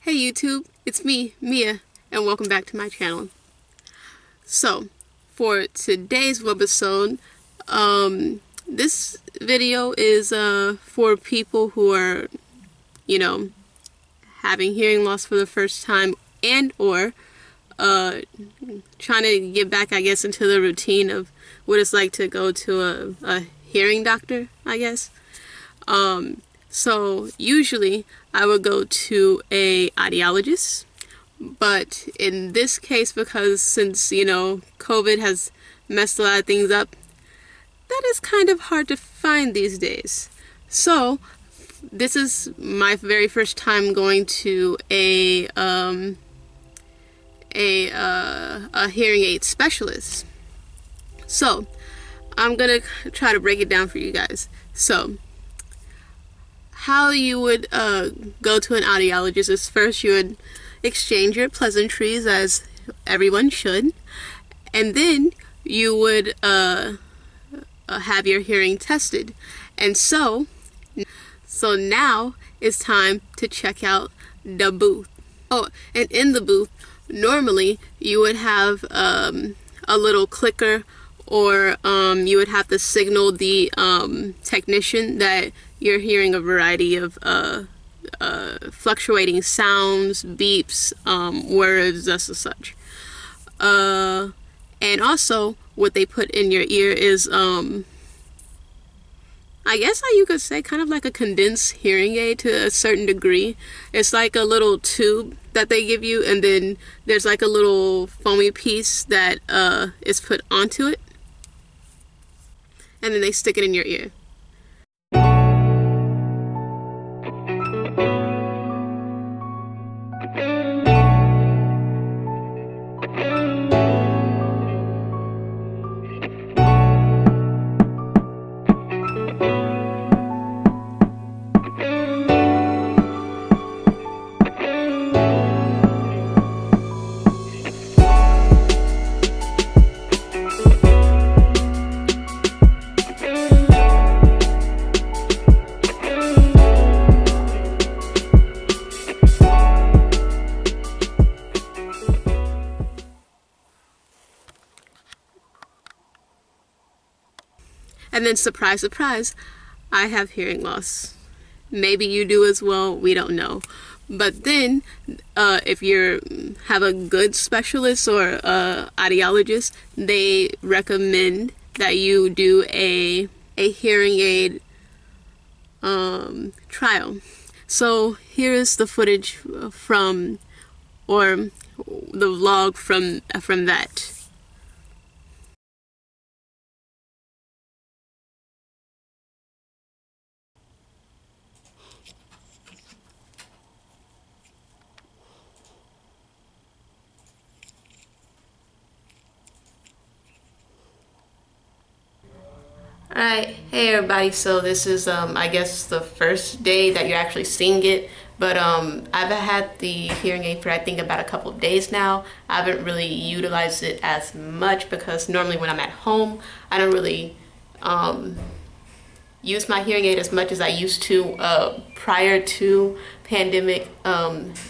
Hey YouTube, it's me, Mia, and welcome back to my channel. So, for today's webisode, this video is for people who are, having hearing loss for the first time and or trying to get back, I guess, into the routine of what it's like to go to a hearing doctor, I guess. So usually I would go to a audiologist, but in this case, because since, COVID has messed a lot of things up, that is kind of hard to find these days. So this is my very first time going to a hearing aid specialist. So I'm gonna try to break it down for you guys. So how you would go to an audiologist is first you would exchange your pleasantries, as everyone should, and then you would have your hearing tested. And so now it's time to check out the booth. Oh, and in the booth, normally you would have a little clicker, or you would have to signal the technician that you're hearing a variety of fluctuating sounds, beeps, words, thus and such. And also, what they put in your ear is, I guess how you could say, kind of like a condensed hearing aid to a certain degree. It's like a little tube that they give you, and then there's like a little foamy piece that is put onto it, and then they stick it in your ear. And then, surprise, surprise, I have hearing loss. Maybe you do as well, we don't know. But then, if you have a good specialist or audiologist, they recommend that you do a hearing aid trial. So here's the footage from, or the vlog from that. Alright, hey everybody, so this is I guess the first day that you're actually seeing it, but I've had the hearing aid for I think about a couple of days now. I haven't really utilized it as much because normally when I'm at home I don't really use my hearing aid as much as I used to prior to pandemic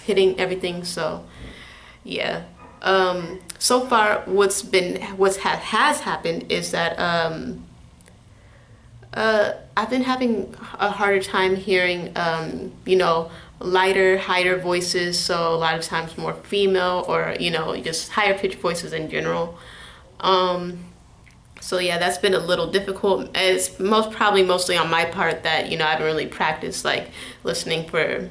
hitting everything. So yeah, so far what has happened is that I've been having a harder time hearing, lighter, higher voices. So a lot of times more female, or, just higher pitched voices in general. So yeah, that's been a little difficult. It's mostly on my part that, I haven't really practiced like listening for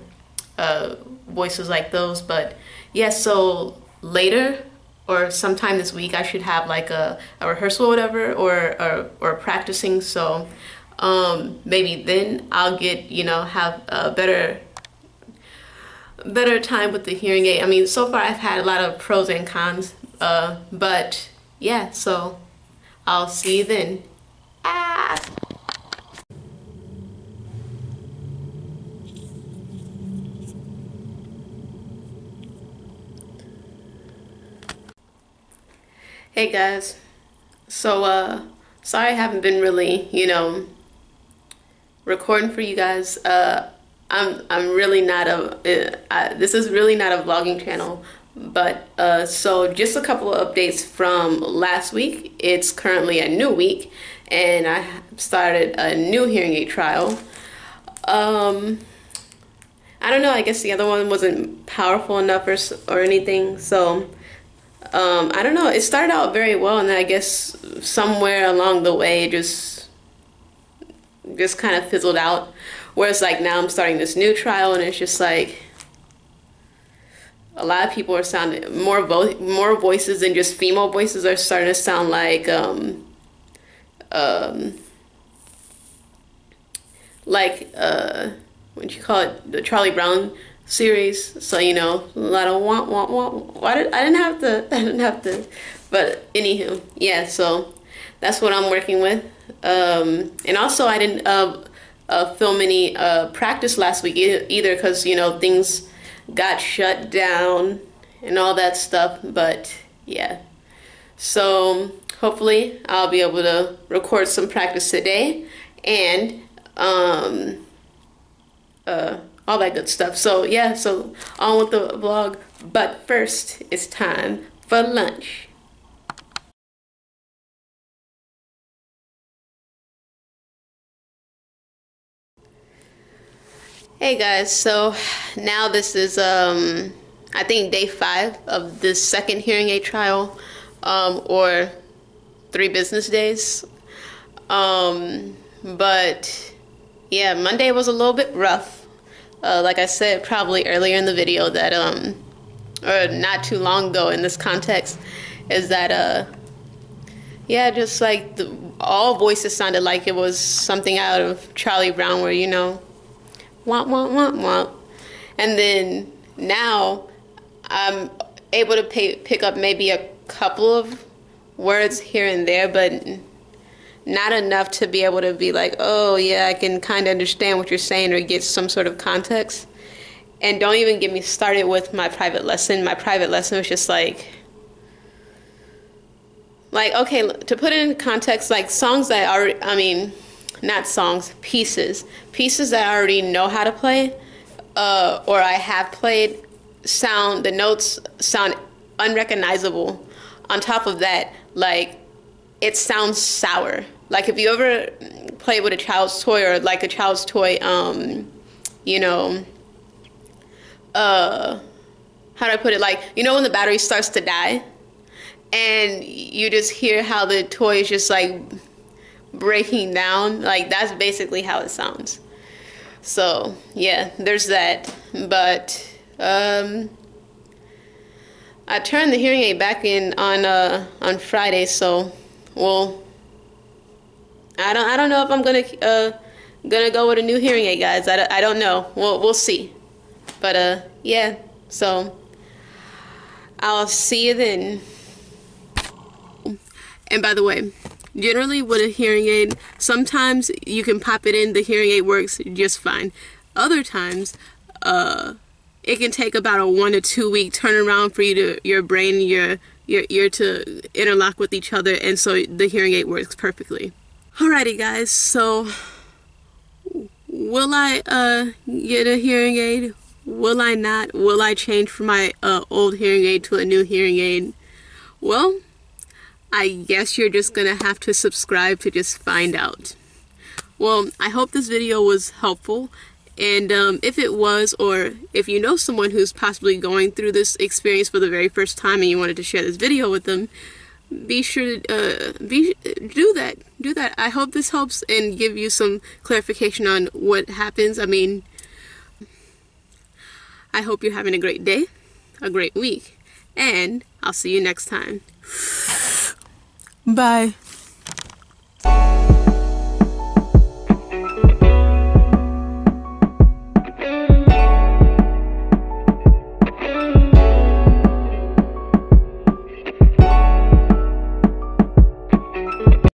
voices like those. But yeah, so later, or sometime this week, I should have like a rehearsal or whatever, or practicing. So maybe then I'll get, have a better time with the hearing aid. I mean, so far I've had a lot of pros and cons, but yeah, so I'll see you then. Ah! Hey guys, so sorry I haven't been really, recording for you guys. I'm really not this is really not a vlogging channel, but so just a couple of updates from last week. It's currently a new week, and I started a new hearing aid trial. I don't know, I guess the other one wasn't powerful enough or anything, so I don't know. It started out very well, and then I guess somewhere along the way it just kind of fizzled out. Whereas like now I'm starting this new trial, and it's just like a lot of people are sounding more voices than just female voices are starting to sound like what do you call it, the Charlie Brown series. So you know, a lot of want. I didn't have to, but anywho, yeah. So that's what I'm working with. And also I didn't film any practice last week either, because you know things got shut down and all that stuff. But yeah, so hopefully I'll be able to record some practice today, and all that good stuff. So yeah, so on with the vlog. But first, it's time for lunch. Hey guys, so now this is I think day 5 of this second hearing aid trial, or 3 business days. But yeah, Monday was a little bit rough. Like I said probably earlier in the video that or not too long ago in this context, is that yeah, just like all voices sounded like it was something out of Charlie Brown, where you know, womp. And then now I'm able to pick up maybe a couple of words here and there, but not enough to be able to be like, oh yeah, I can kind of understand what you're saying or get some sort of context. And don't even get me started with my private lesson. My private lesson was just like okay, to put it in context, like songs that not songs, pieces that I already know how to play, or I have played, the notes sound unrecognizable. On top of that, like, it sounds sour. Like if you ever play with a child's toy, or like a child's toy, you know, how do I put it? Like, you know when the battery starts to die, and you just hear how the toy is just like breaking down, like that's basically how it sounds. So yeah, there's that. But I turned the hearing aid back in on Friday, so well, I don't know if I'm gonna go with a new hearing aid, guys. I don't know. We'll see. But yeah, so I'll see you then. And by the way, generally with a hearing aid, sometimes you can pop it in, the hearing aid works just fine. Other times, it can take about a 1 to 2 week turnaround for your brain and your ear to interlock with each other, and so the hearing aid works perfectly. Alrighty guys, so will I get a hearing aid? Will I not? Will I change from my old hearing aid to a new hearing aid? Well, I guess you're just gonna have to subscribe to just find out. Well, I hope this video was helpful, and if it was, or if you know someone who's possibly going through this experience for the very first time and you wanted to share this video with them, be sure to do that. I hope this helps and give you some clarification on what happens. I mean, I hope you're having a great day, a great week, and I'll see you next time. Bye.